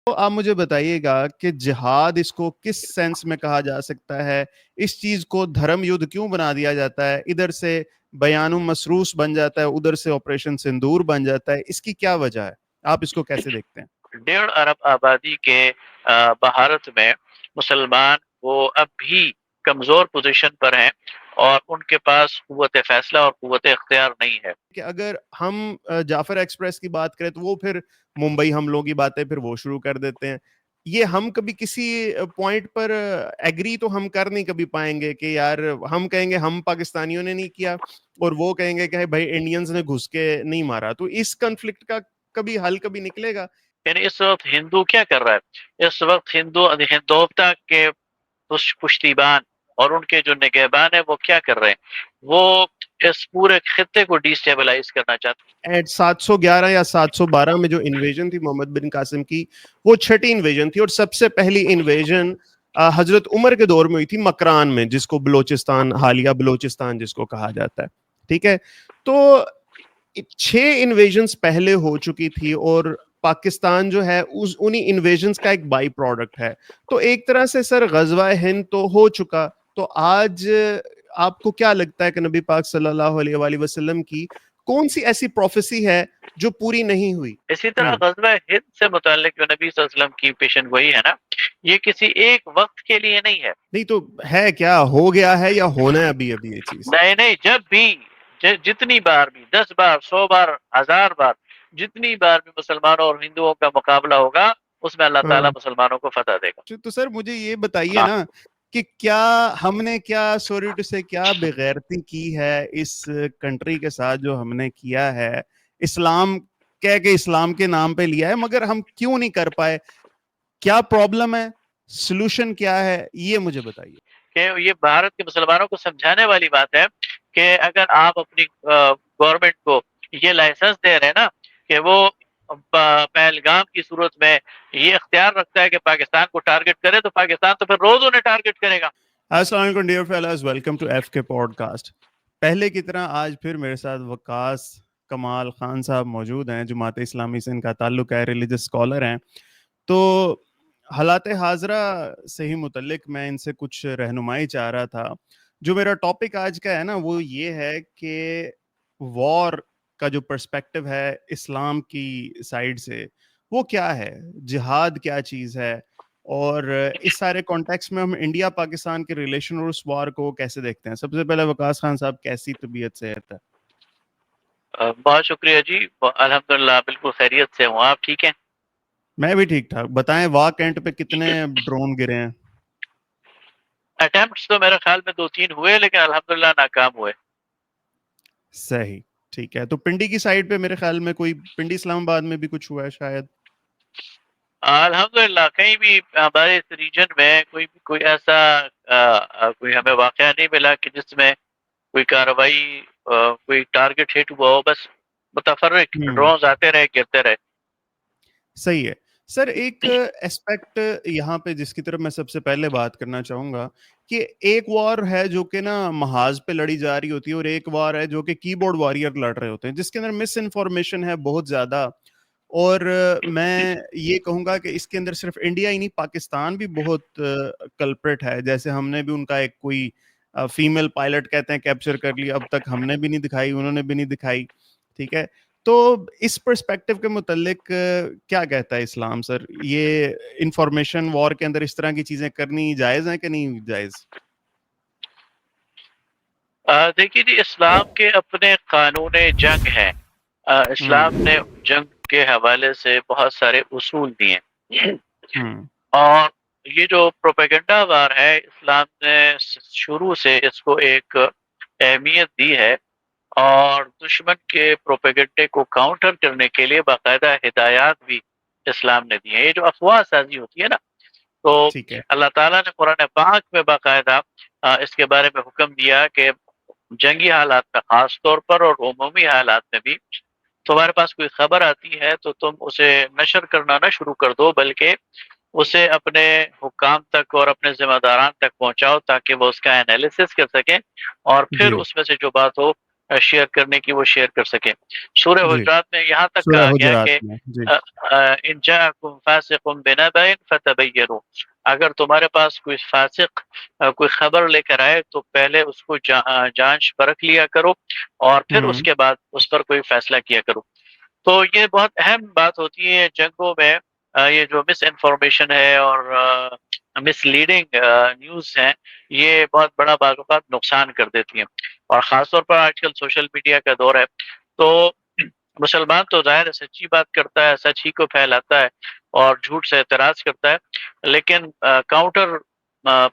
تو آپ مجھے بتائیے گا کہ جہاد اس کو کس سینس میں کہا جا سکتا ہے؟ اس چیز کو دھرم یدھ کیوں بنا دیا جاتا ہے؟ ادھر سے بیان مسروس بن جاتا ہے، ادھر سے آپریشن سندور بن جاتا ہے، اس کی کیا وجہ ہے؟ آپ اس کو کیسے دیکھتے ہیں؟ 1.5 ارب آبادی کے بھارت میں مسلمان وہ اب بھی کمزور پوزیشن پر ہیں اور ان کے پاس قوت فیصلہ اور قوت اختیار نہیں ہے. کہ اگر ہم جعفر ایکسپریس کی بات کریں تو وہ پھر ممبئی حملوں کی باتیں پھر وہ شروع کر دیتے ہیں. یہ ہم کبھی کسی پوائنٹ پر ایگری تو ہم کر نہیں کبھی پائیں گے کہ یار ہم کہیں گے ہم پاکستانیوں نے نہیں کیا اور وہ کہیں گے کہ بھائی انڈینز نے گھس کے نہیں مارا. تو اس کنفلکٹ کا کبھی حل کبھی نکلے گا؟ یعنی اس وقت ہندو کیا کر رہا ہے؟ اس وقت ہندوتا کے پشتیبان اور ان کے جو نگہبان ہیں وہ کیا کر رہے ہیں؟ وہ اس پورے خطے کو ڈی اسٹیبلائز کرنا چاہتے ہیں. 711 یا 712 میں جو انویژن تھی محمد بن قاسم کی، وہ چھٹی انویژن تھی، اور سب سے پہلی انویژن حضرت عمر کے دور میں ہوئی تھی مکران میں، جس کو بلوچستان، حالیہ بلوچستان جس کو کہا جاتا ہے. ٹھیک ہے، تو 6 انویژنز پہلے ہو چکی تھی اور پاکستان جو ہے انہی انویژنز کا ایک بائی پروڈکٹ ہے. تو ایک طرح سے سر غزوہ ہند تو ہو چکا، تو آج آپ کو کیا لگتا ہے کہ نبی پاک صلی اللہ علیہ وآلہ وسلم کی کون سی ایسی پروفیسی ہے جو پوری نہیں ہوئی؟ اسی طرح غزوہ ہند سے متعلق جو نبی صلی اللہ علیہ وسلم کی پیشن گوئی ہے نا، یہ کسی ایک وقت کے لیے نہیں ہے. نہیں تو ہے کیا، ہو گیا ہے یا ہونا ہے ابھی ابھی یہ چیز؟ نہیں، جب بھی جتنی بار بھی 10 بار 100 بار 1000 بار جتنی بار بھی مسلمانوں اور ہندوؤں کا مقابلہ ہوگا، اس میں اللہ تعالیٰ مسلمانوں کو فتح دے گا. تو سر مجھے یہ بتائیے نا کہ کیا ہم نے کیا سوری ٹو سے کیا بغیرتی کی ہے اس کنٹری کے ساتھ جو ہم نے کیا ہے؟ اسلام کہہ کے اسلام کے نام پہ لیا ہے، مگر ہم کیوں نہیں کر پائے؟ کیا پرابلم ہے؟ سلوشن کیا ہے؟ یہ مجھے بتائیے. کہ یہ بھارت کے مسلمانوں کو سمجھانے والی بات ہے کہ اگر آپ اپنی گورنمنٹ کو یہ لائسنس دے رہے ہیں نا کہ وہ پہلگام کی صورت میں یہ اختیار رکھتا ہے کہ پاکستان کو ٹارگٹ کرے، تو پاکستان تو پھر روز انہیں ٹارگٹ کرے گا. السلام علیکم dear fellows, welcome to F K podcast. پہلے کی طرح آج پھر میرے ساتھ وقاص کمال خان صاحب موجود ہیں. جماعت اسلامی سے ان کا تعلق ہے، ریلیجس اسکالر ہیں. تو حالات حاضرہ سے ہی متعلق میں ان سے کچھ رہنمائی چاہ رہا تھا. جو میرا ٹاپک آج کا ہے نا وہ یہ ہے کہ وار کا جو پرسپیکٹو ہے اسلام کی سائڈ سے وہ کیا ہے، جہاد کیا چیز ہے، اور اس سارے کانٹیکس میں ہم انڈیا پاکستان کے ریلیشن اور اس وار کو کیسے دیکھتے ہیں. سب سے پہلے وقاص خان صاحب، کیسی طبیعت صحت ہے؟ بہت شکریہ جی، الحمدللہ بالکل خیریت سے ہوں. آپ ٹھیک ہیں؟ میں بھی ٹھیک ٹھاک. بتائیں وار کینٹ پہ کتنے ڈرون گرے ہیں؟ اٹیمپٹس تو میرے خیال میں 2-3 ہوئے، لیکن الحمدللہ ناکام ہوئے. صحیح، ٹھیک ہے. تو پنڈی کی سائڈ پہ میرے خیال میں کوئی پنڈی اسلام آباد میں بھی کچھ ہوا ہے شاید. الحمدللہ کہیں بھی ہمارے اس ریجن میں کوئی ایسا کوئی ہمیں واقعہ نہیں ملا کہ جس میں کوئی کارروائی کوئی ٹارگٹ ہٹ ہوا ہو. بس متفرق ڈرونز آتے رہے، گرتے رہے. صحیح ہے سر. ایک اسپیکٹ یہاں پہ جس کی طرف میں سب سے پہلے بات کرنا چاہوں گا کہ ایک وار ہے جو کہ نا محاذ پہ لڑی جا رہی ہوتی ہے، اور ایک وار ہے جو کہ کی بورڈ وارئر لڑ رہے ہوتے ہیں، جس کے اندر مس انفارمیشن ہے بہت زیادہ. اور میں یہ کہوں گا کہ اس کے اندر صرف انڈیا ہی نہیں، پاکستان بھی بہت کلپریٹ ہے. جیسے ہم نے بھی ان کا ایک کوئی فیمیل پائلٹ کہتے ہیں کیپچر کر لیا، اب تک ہم نے بھی نہیں دکھائی، انہوں نے بھی نہیں دکھائی. ٹھیک ہے، تو اس پرسپیکٹو کے متعلق کیا کہتا ہے اسلام سر؟ یہ انفارمیشن وار کے اندر اس طرح کی چیزیں کرنی جائز ہیں کہ نہیں جائز؟ دیکھیے جی، اسلام کے اپنے قانون جنگ ہیں. اسلام نے جنگ کے حوالے سے بہت سارے اصول دیے، اور یہ جو پروپیگنڈا وار ہے، اسلام نے شروع سے اس کو ایک اہمیت دی ہے، اور دشمن کے پروپیگنڈے کو کاؤنٹر کرنے کے لیے باقاعدہ ہدایات بھی اسلام نے دی ہیں. یہ جو افواہ سازی ہوتی ہے نا، تو ٹھیک ہے. اللہ تعالیٰ نے قرآن پاک میں باقاعدہ اس کے بارے میں حکم دیا کہ جنگی حالات میں خاص طور پر اور عمومی حالات میں بھی تمہارے پاس کوئی خبر آتی ہے تو تم اسے نشر کرنا نہ شروع کر دو، بلکہ اسے اپنے حکام تک اور اپنے ذمہ داران تک پہنچاؤ، تاکہ وہ اس کا انالیسس کر سکیں، اور پھر جی اس میں سے جو بات ہو شیئر کرنے کی وہ شیئر کر سکیں۔ سورہ جی، حجرات میں یہاں تک سورہ کہا گیا حجرات کہ میں، جی۔ ان جاءکم فاسق بنبأ فتبینوا، اگر تمہارے پاس کوئی فاسق کوئی خبر لے کر آئے تو پہلے اس کو جانچ پرکھ لیا کرو اور پھر اس ہوں، کے بعد اس پر کوئی فیصلہ کیا کرو۔ تو یہ بہت اہم بات ہوتی ہے جنگوں میں، یہ جو مس انفارمیشن ہے اور مس لیڈنگ نیوز ہیں، یہ بہت بڑا بعض اوقات نقصان کر دیتی ہیں، اور خاص طور پر آج کل سوشل میڈیا کا دور ہے، تو مسلمان تو ظاہر ہے سچی بات کرتا ہے، سچ ہی کو پھیلاتا ہے اور جھوٹ سے اعتراض کرتا ہے، لیکن کاؤنٹر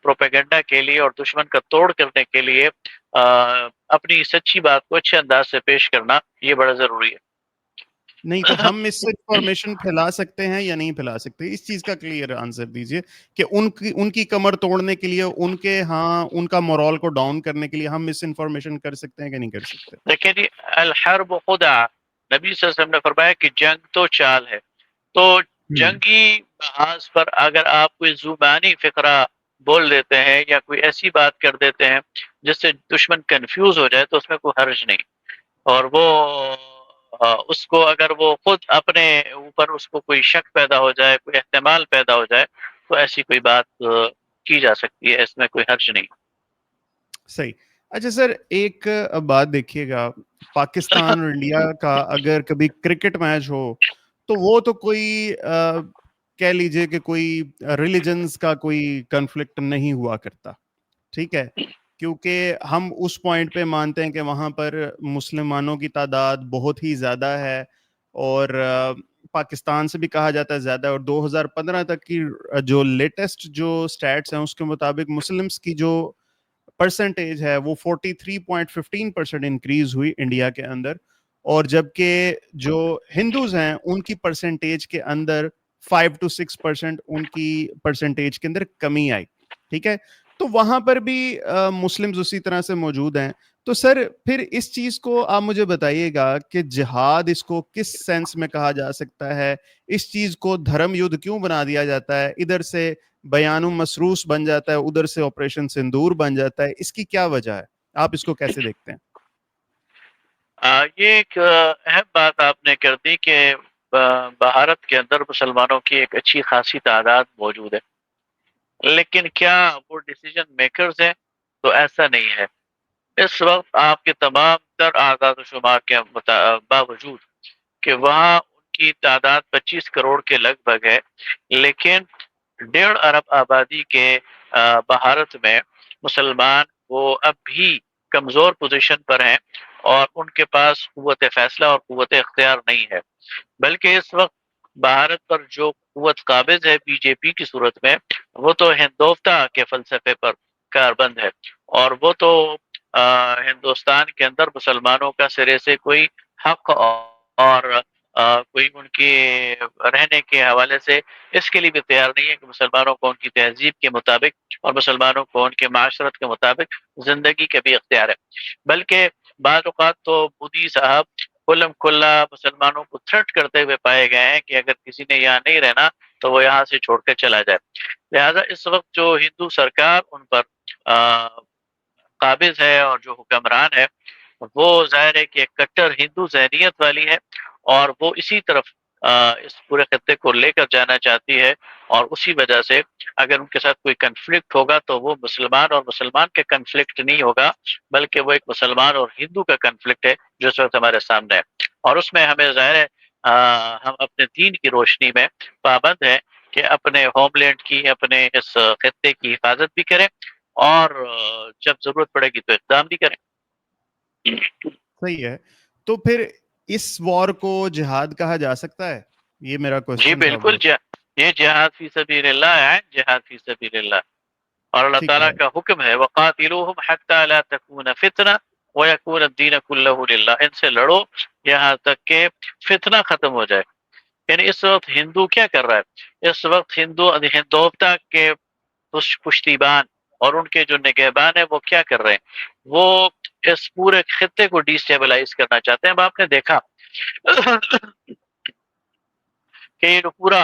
پروپیگنڈا کے لیے اور دشمن کا توڑ کرنے کے لیے اپنی سچی بات کو اچھے انداز سے پیش کرنا یہ بڑا ضروری ہے۔ نہیں تو ہم اس سے انفارمیشن پھیلا سکتے ہیں یا نہیں پھیلا سکتے؟ اس چیز کا کلیئر آنسر دیجئے کہ ان کی کمر توڑنے کے لیے، ان کا مورال کو ڈاؤن کرنے کے لیے ہم مس انفارمیشن کر سکتے ہیں کہ نہیں کر سکتے؟ دیکھیں جی، الحرب خدع، نبی صلی اللہ علیہ وسلم نے فرمایا کہ جنگ تو چال ہے، تو ہوں، جنگی محاذ پر اگر آپ کوئی زبانی فقرہ بول دیتے ہیں یا کوئی ایسی بات کر دیتے ہیں جس سے دشمن کنفیوز ہو جائے تو اس میں کوئی حرج نہیں، اور وہ اس کو اگر وہ خود اپنے اوپر اس کو کوئی شک پیدا ہو جائے، کوئی احتمال پیدا ہو جائے، تو ایسی کوئی بات کی جا سکتی ہے، اس میں کوئی حرج نہیں۔ صحیح۔ اچھا سر، ایک بات دیکھیے گا، پاکستان اور انڈیا کا اگر کبھی کرکٹ میچ ہو تو وہ تو کوئی کہہ لیجئے کہ کوئی ریلیجنز کا کوئی کنفلکٹ نہیں ہوا کرتا، ٹھیک ہے؟ کیونکہ ہم اس پوائنٹ پہ مانتے ہیں کہ وہاں پر مسلمانوں کی تعداد بہت ہی زیادہ ہے، اور پاکستان سے بھی کہا جاتا ہے زیادہ ہے، اور 2015 تک کی جو لیٹسٹ جو سٹیٹس ہیں اس کے مطابق مسلمس کی جو پرسنٹیج ہے وہ 43.15% انکریز ہوئی انڈیا کے اندر، اور جبکہ جو ہندوز ہیں ان کی پرسنٹیج کے اندر 5 to 6% ان کی پرسنٹیج کے اندر کمی آئی، ٹھیک ہے؟ تو وہاں پر بھی مسلمز اسی طرح سے موجود ہیں۔ تو سر پھر اس چیز کو آپ مجھے بتائیے گا کہ جہاد اس کو کس سینس میں کہا جا سکتا ہے؟ اس چیز کو دھرم یدھ کیوں بنا دیا جاتا ہے؟ ادھر سے بیان مسروس بن جاتا ہے، ادھر سے آپریشن سندور بن جاتا ہے، اس کی کیا وجہ ہے؟ آپ اس کو کیسے دیکھتے ہیں؟ یہ ایک اہم بات آپ نے کر دی کہ بھارت کے اندر مسلمانوں کی ایک اچھی خاصی تعداد موجود ہے، لیکن کیا وہ ڈیسیجن میکرز ہیں؟ تو ایسا نہیں ہے۔ اس وقت آپ کے تمام تر اعداد و شمار کے باوجود کہ وہاں ان کی تعداد 25 کروڑ کے لگ بھگ ہے، لیکن 1.5 ارب آبادی کے بھارت میں مسلمان وہ اب بھی کمزور پوزیشن پر ہیں، اور ان کے پاس قوت فیصلہ اور قوت اختیار نہیں ہے، بلکہ اس وقت بھارت پر جو قوت قابض ہے بی جے پی کی صورت میں، وہ تو ہندوتا کے فلسفے پر کاربند ہے، اور وہ تو ہندوستان کے اندر مسلمانوں کا سرے سے کوئی حق اور کوئی ان کے رہنے کے حوالے سے اس کے لیے بھی تیار نہیں ہے کہ مسلمانوں کو ان کی تہذیب کے مطابق اور مسلمانوں کو ان کے معاشرت کے مطابق زندگی کا بھی اختیار ہے، بلکہ بعض اوقات تو مودی صاحب کھلم کھلا مسلمانوں کو تھرٹ کرتے ہوئے پائے گئے ہیں کہ اگر کسی نے یہاں نہیں رہنا تو وہ یہاں سے چھوڑ کر چلا جائے۔ لہذا اس وقت جو ہندو سرکار ان پر قابض ہے اور جو حکمران ہے، وہ ظاہر ہے کہ ایک کٹر ہندو ذہنیت والی ہے، اور وہ اسی طرف اس پورے خطے کو لے کر جانا چاہتی ہے، اور اسی وجہ سے اگر ان کے ساتھ کوئی کنفلکٹ ہوگا تو وہ مسلمان اور مسلمان کے کنفلکٹ نہیں ہوگا، بلکہ وہ ایک مسلمان اور ہندو کا کنفلکٹ ہے جو اس وقت ہمارے سامنے ہے، اور اس میں ہمیں ظاہر ہے ہم اپنے دین کی روشنی میں پابند ہیں کہ اپنے ہوم لینڈ کی، اپنے اس خطے کی حفاظت بھی کریں، اور جب ضرورت پڑے گی تو اقدام بھی کریں۔ صحیح ہے۔ تو پھر اس وار کو جہاد کہا جا سکتا ہے؟ یہ میرا جی کوسچن تھا بالکل، وہ۔ یہ جہاد فی سبیل اللہ ہے، جہاد فی سبیل اللہ، اور اللہ ٹھیک تعالیٰ ہے، کا حکم ہے وَقَاتِلُوهُمْ حَتَّى لَا تَكُونَ فِتْنَةٌ وَيَكُونَ الدِّينُ كُلُّهُ لِلَّهِ، ان سے لڑو یہاں تک کہ فتنہ ختم ہو جائے۔ یعنی اس وقت ہندو کیا کر رہا ہے؟ اس وقت ہندوتا کے پشتیبان اور ان کے جو نگہبان ہیں وہ کیا کر رہے ہیں؟ وہ اس پورے خطے کو ڈیسٹیبلائز کرنا چاہتے ہیں۔ اب آپ نے دیکھا کہ یہ جو پورا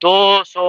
200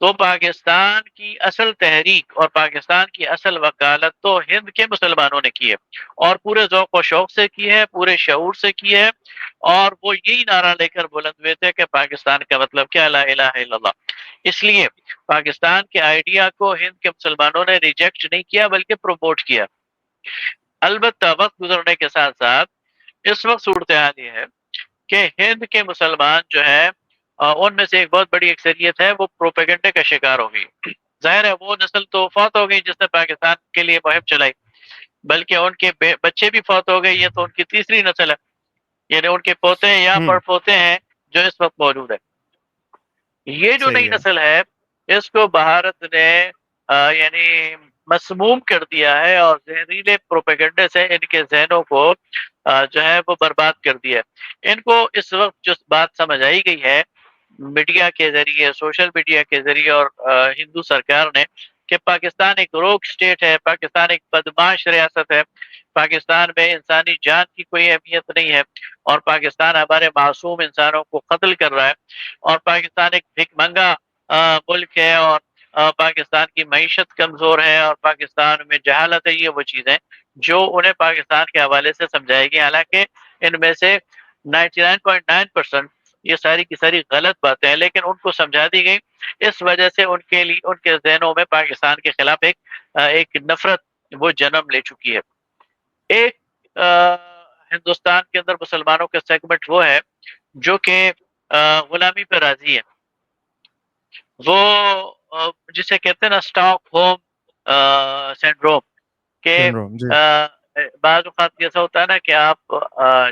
تو پاکستان کی اصل تحریک اور پاکستان کی اصل وکالت تو ہند کے مسلمانوں نے کی ہے، اور پورے ذوق و شوق سے کی ہے، پورے شعور سے کی ہے، اور وہ یہی نعرہ لے کر بلند ہوئے تھے کہ پاکستان کا مطلب کیا، لا الہ الا اللہ۔ اس لیے پاکستان کے آئیڈیا کو ہند کے مسلمانوں نے ریجیکٹ نہیں کیا بلکہ پروموٹ کیا۔ البتہ وقت گزرنے کے ساتھ ساتھ اس وقت صورتحال یہ ہے کہ ہند کے مسلمان جو ہے ان میں سے ایک بہت بڑی اکثریت ہے وہ پروپیگنڈے کا شکار ہو گئی۔ ظاہر ہے وہ نسل تو فوت ہو گئی جس نے پاکستان کے لیے مہم چلائی، بلکہ ان کے بچے بھی فوت ہو گئے، یہ تو ان کی تیسری نسل ہے، یعنی ان کے پوتے یا پڑ پوتے ہیں جو اس وقت موجود ہے۔ یہ جو نئی صحیح ہے۔ نسل ہے اس کو بھارت نے یعنی مسموم کر دیا ہے، اور زہریلے پروپیگنڈے سے ان کے ذہنوں کو جو ہے وہ برباد کر دیا ہے۔ ان کو اس وقت جو بات سمجھ آئی گئی ہے میڈیا کے ذریعے، سوشل میڈیا کے ذریعے اور ہندو سرکار نے، کہ پاکستان ایک روگ اسٹیٹ ہے، پاکستان ایک بدماش ریاست ہے، پاکستان میں انسانی جان کی کوئی اہمیت نہیں ہے، اور پاکستان ہمارے معصوم انسانوں کو قتل کر رہا ہے، اور پاکستان ایک بھیک منگا ملک ہے، اور پاکستان کی معیشت کمزور ہے، اور پاکستان میں جہالت ہے، یہ وہ چیزیں جو انہیں پاکستان کے حوالے سے سمجھائے گی، حالانکہ ان میں سے 99.9% یہ ساری کی ساری غلط باتیں ہیں، لیکن ان کو سمجھا دی گئی۔ اس وجہ سے ان کے لیے، ان کے ذہنوں میں پاکستان کے خلاف ایک نفرت وہ جنم لے چکی ہے۔ ایک ہندوستان کے اندر مسلمانوں کے سیگمنٹ وہ ہے جو کہ غلامی پہ راضی ہے، وہ جسے کہتے ہیں نا اسٹاک ہوم سنڈروم، کہ سنڈروم جی۔ بعض اوقات ایسا ہوتا ہے نا کہ آپ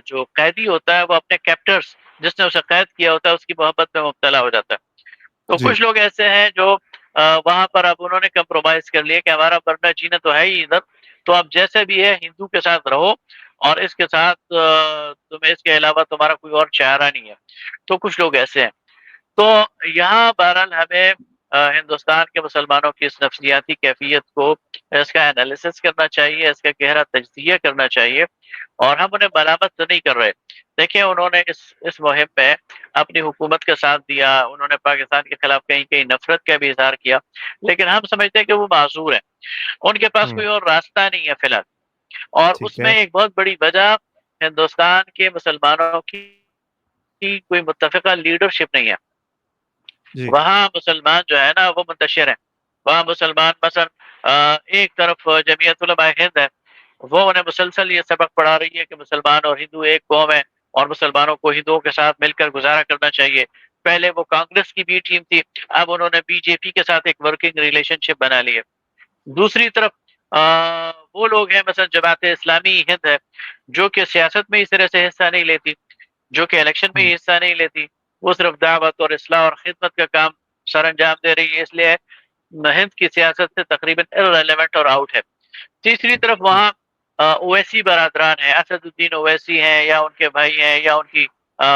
جو قیدی ہوتا ہے وہ اپنے کیپٹرز جس نے اسے قید کیا ہوتا ہے اس کی محبت میں مبتلا ہو جاتا ہے۔ تو جی۔ کچھ لوگ ایسے ہیں جو وہاں پر اب انہوں نے کمپرومائز کر لیا کہ ہمارا مرنا جینا تو ہے ہی ادھر، تو آپ جیسے بھی ہے ہندو کے ساتھ رہو، اور اس کے ساتھ تمہیں اس کے علاوہ تمہارا کوئی اور چارہ نہیں ہے۔ تو کچھ لوگ ایسے ہیں۔ تو یہاں بہرحال ہمیں ہندوستان کے مسلمانوں کی اس نفسیاتی کیفیت کو، اس کا انالیسس کرنا چاہیے، اس کا گہرا تجزیہ کرنا چاہیے، اور ہم انہیں ملامت نہیں کر رہے۔ دیکھیں انہوں نے اس مہم میں اپنی حکومت کا ساتھ دیا، انہوں نے پاکستان کے خلاف کہیں کہیں نفرت کا بھی اظہار کیا، لیکن ہم سمجھتے ہیں کہ وہ معذور ہیں، ان کے پاس کوئی اور راستہ نہیں ہے فی الحال۔ اور اس ٹھیک ہے۔ میں ایک بہت بڑی وجہ ہندوستان کے مسلمانوں کی کوئی متفقہ لیڈرشپ نہیں ہے۔ جی۔ وہاں مسلمان جو ہے نا وہ منتشر ہیں، وہاں مسلمان مثلا ایک طرف جمعیت علماء ہند ہے، وہ انہیں مسلسل یہ سبق پڑھا رہی ہے کہ مسلمان اور ہندو ایک قوم ہے، اور مسلمانوں کو ہندوؤں کے ساتھ مل کر گزارا کرنا چاہیے۔ پہلے وہ کانگریس کی بی ٹیم تھی، اب انہوں نے بی جے پی کے ساتھ ایک ورکنگ ریلیشن شپ بنا لی ہے۔ دوسری طرف وہ لوگ ہیں مثلا جماعت اسلامی ہند ہے، جو کہ سیاست میں اس طرح سے حصہ نہیں لیتی، جو کہ الیکشن میں حصہ نہیں لیتی، وہ صرف دعوت اور اصلاح اور خدمت کا کام سر انجام دے رہی ہے، اس لیے ہند کی سیاست سے تقریباً ارریلیونٹ اور آؤٹ ہے۔ تیسری طرف وہاں اویسی برادران ہیں، اسد الدین اویسی ہیں، یا ان کے بھائی ہیں، یا ان کی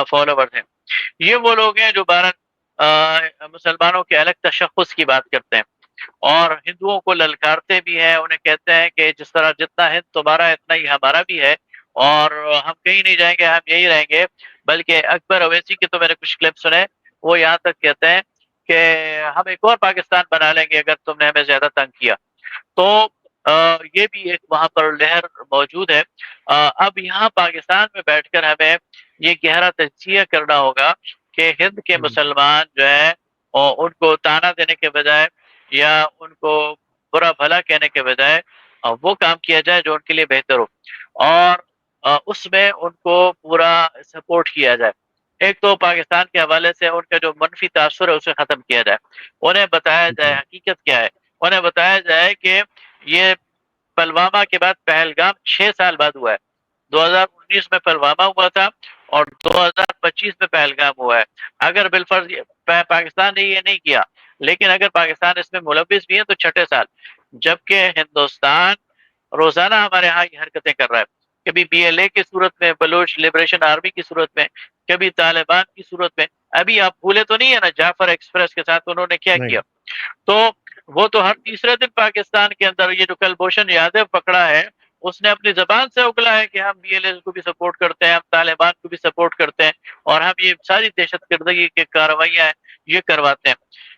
فالوورز ہیں۔ یہ وہ لوگ ہیں جو مسلمانوں کے الگ تشخص کی بات کرتے ہیں، اور ہندوؤں کو للکارتے بھی ہیں، انہیں کہتے ہیں کہ جس طرح جتنا ہند تمہارا اتنا ہی ہمارا بھی ہے، اور ہم کہیں نہیں جائیں گے، ہم یہی رہیں گے۔ بلکہ اکبر اویسی کے تو میں نے کچھ کلپ سنے، وہ یہاں تک کہتے ہیں کہ ہم ایک اور پاکستان بنا لیں گے اگر تم نے ہمیں زیادہ تنگ کیا۔ تو یہ بھی ایک وہاں پر لہر موجود ہے۔ اب یہاں پاکستان میں بیٹھ کر ہمیں یہ گہرا تجزیہ کرنا ہوگا کہ ہند کے مسلمان جو ہے ان کو تانا دینے کے بجائے یا ان کو برا بھلا کہنے کے بجائے وہ کام کیا جائے جو ان کے لیے بہتر ہو، اور اس میں ان کو پورا سپورٹ کیا جائے۔ ایک تو پاکستان کے حوالے سے ان کا جو منفی تاثر ہے اسے ختم کیا جائے، انہیں بتایا جائے جی۔ حقیقت کیا ہے، انہیں بتایا جائے کہ یہ پلوامہ کے بعد پہلگام 6 سال بعد ہوا ہے۔ 2019 میں پلوامہ ہوا تھا، اور 2025 میں پہلگام ہوا ہے۔ اگر بالفرض پاکستان نے یہ نہیں کیا، لیکن اگر پاکستان اس میں ملوث بھی ہے تو چھٹے سال، جبکہ ہندوستان روزانہ ہمارے ہاں یہ حرکتیں کر رہا ہے، کبھی بی ایل اے کی صورت میں، بلوچ لبریشن آرمی کی صورت میں، کبھی طالبان کی صورت میں۔ ابھی آپ بھولے تو نہیں ہے نا جعفر ایکسپریس کے ساتھ انہوں نے کیا نہیں۔ کیا؟ تو وہ تو ہر تیسرے دن پاکستان کے اندر یہ جو کلبھوشن یادو پکڑا ہے، اس نے اپنی زبان سے اگلا ہے کہ ہم بی ایل ایل کو بھی سپورٹ کرتے ہیں، ہم طالبان کو بھی سپورٹ کرتے ہیں، اور ہم یہ ساری دہشت گردگی کی کارروائیاں ہیں یہ کرواتے ہیں۔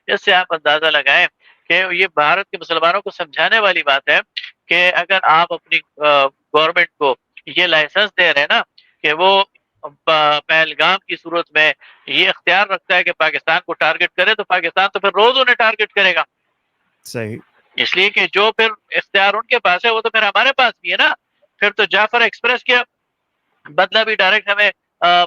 اس سے آپ اندازہ لگائیں کہ یہ بھارت کے مسلمانوں کو سمجھانے والی بات ہے کہ اگر آپ اپنی گورنمنٹ کو یہ لائسنس دے رہے ہیں نا کہ وہ پہلگام کی صورت میں یہ اختیار رکھتا ہے کہ پاکستان کو ٹارگٹ کرے، تو پاکستان تو پھر روز انہیں ٹارگٹ کرے گا. صحیح. اس لیے کہ جو پھر اختیار ان کے پاس ہے وہ تو پھر ہمارے پاس بھی ہے نا. پھر تو جعفر ایکسپریس کے بدلہ بھی ڈائریکٹ ہمیں